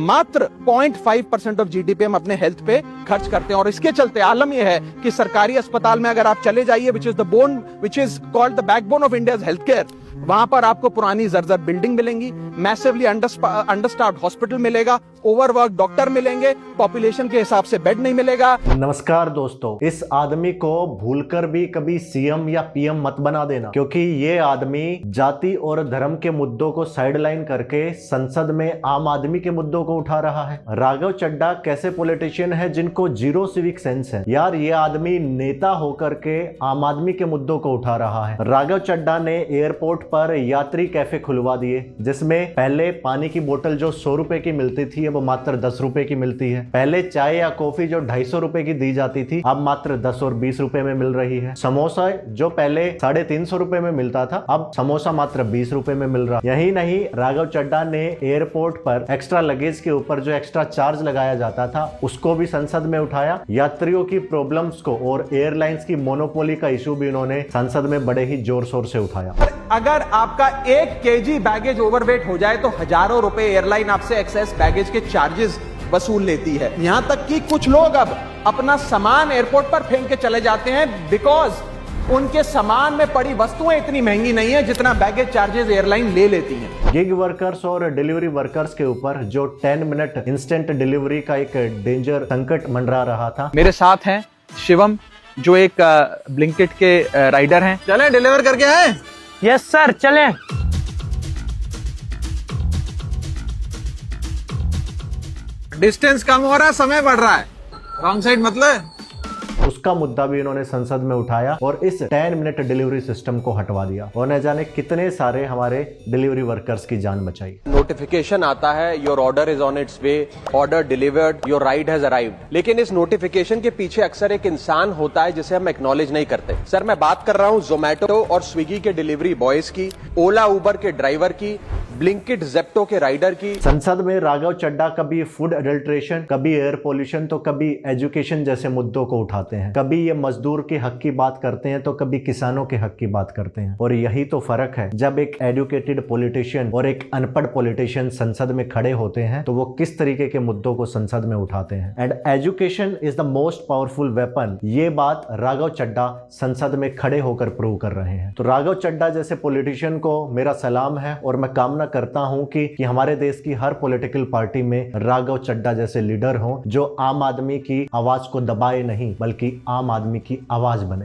मात्र 0.5% of GDP हम अपने हेल्थ पे खर्च करते हैं। और इसके चलते आलम यह है कि सरकारी अस्पताल में अगर आप चले जाइए, which is called the backbone of India's health care, वहां पर आपको पुरानी जर्जर बिल्डिंग मिलेंगी, मैसिवली अंडरस्टाफ्ड हॉस्पिटल मिलेगा, ओवरवर्क डॉक्टर मिलेंगे, पॉपुलेशन के हिसाब से बेड नहीं मिलेगा। नमस्कार दोस्तों, इस आदमी को भूलकर भी कभी सीएम या पीएम मत बना देना, क्योंकि ये आदमी जाति और धर्म के मुद्दों को साइडलाइन करके संसद में आम आदमी के मुद्दों को उठा रहा है। राघव चड्ढा कैसे पॉलिटिशियन है जिनको जीरो सिविक सेंस है। यार, ये आदमी नेता होकर के आम आदमी के मुद्दों को उठा रहा है। राघव चड्ढा ने एयरपोर्ट पर यात्री कैफे खुलवा दिए, जिसमें पहले पानी की बोतल जो 100 रुपए की मिलती थी अब मात्र 10 रुपए की मिलती है। पहले चाय या कॉफी जो 250 रुपए की दी जाती थी अब मात्र 10 और 20 रुपए में मिल रही है। समोसा जो पहले 350 रुपए में मिलता था अब समोसा मात्र 20 रुपए में मिल रहा। यही नहीं, राघव चड्ढा ने एयरपोर्ट पर एक्स्ट्रा लगेज के ऊपर जो एक्स्ट्रा चार्ज लगाया जाता था उसको भी संसद में उठाया। यात्रियों की प्रॉब्लम्स को और एयरलाइंस की मोनोपोली का इशू भी उन्होंने संसद में बड़े ही जोर शोर से उठाया। अगर आपका 1 केजी बैगेज ओवरवेट हो जाए तो हजारों रुपए एयरलाइन आपसे एक्सेस बैगेज के चार्जेस वसूल लेती है। यहां तक कि कुछ लोग अब अपना सामान एयरपोर्ट पर फेंक के चले जाते हैं बिकॉज उनके सामान में पड़ी वस्तुएं इतनी महंगी नहीं है जितना बैगेज चार्जेस एयरलाइन ले लेती है। गिग वर्कर्स और डिलीवरी वर्कर्स के ऊपर जो 10 मिनट इंस्टेंट डिलीवरी का एक डेंजर संकट मंडरा रहा था। मेरे साथ हैं शिवम, जो एक ब्लिंकिट के राइडर हैं। चलें डिलीवर करके आए। यस सर, चलें। डिस्टेंस कम हो रहा है, समय बढ़ रहा है, रॉन्ग साइड मतलब। उसका मुद्दा भी इन्होंने संसद में उठाया और इस 10 मिनट डिलीवरी सिस्टम को हटवा दिया और न जाने कितने सारे हमारे डिलीवरी वर्कर्स की जान बचाई। नोटिफिकेशन आता है, your order is on it's way, order delivered, your ride has arrived. लेकिन इस नोटिफिकेशन के पीछे अक्सर एक इंसान होता है जिसे हम एक्नॉलेज नहीं करते। सर, मैं बात कर रहा हूं जोमेटो और स्विगी के डिलीवरी बॉयज की, ओला उबर के ड्राइवर की, ब्लिंकिट जेप्टो के राइडर की। संसद में राघव चड्ढा कभी फूड एडल्ट्रेशन, कभी एयर पोल्यूशन तो कभी एजुकेशन जैसे मुद्दों को उठाते हैं। कभी ये मजदूर के हक की बात करते हैं तो कभी किसानों के हक की बात करते हैं। और यही तो फर्क है, जब एक एजुकेटेड पॉलिटिशियन और एक अनपढ़ पॉलिटिशियन संसद में खड़े होते हैं तो वो किस तरीके के मुद्दों को संसद में उठाते हैं। And education is the most powerful weapon, ये बात राघव चड्ढा संसद में खड़े होकर प्रूव कर रहे हैं। तो राघव चड्ढा जैसे पॉलिटिशियन को मेरा सलाम है और मैं कामना करता हूं कि हमारे देश की हर पॉलिटिकल पार्टी में राघव चड्ढा जैसे लीडर हों जो आम आदमी की आवाज को दबाए नहीं बल्कि आम आदमी की आवाज बने।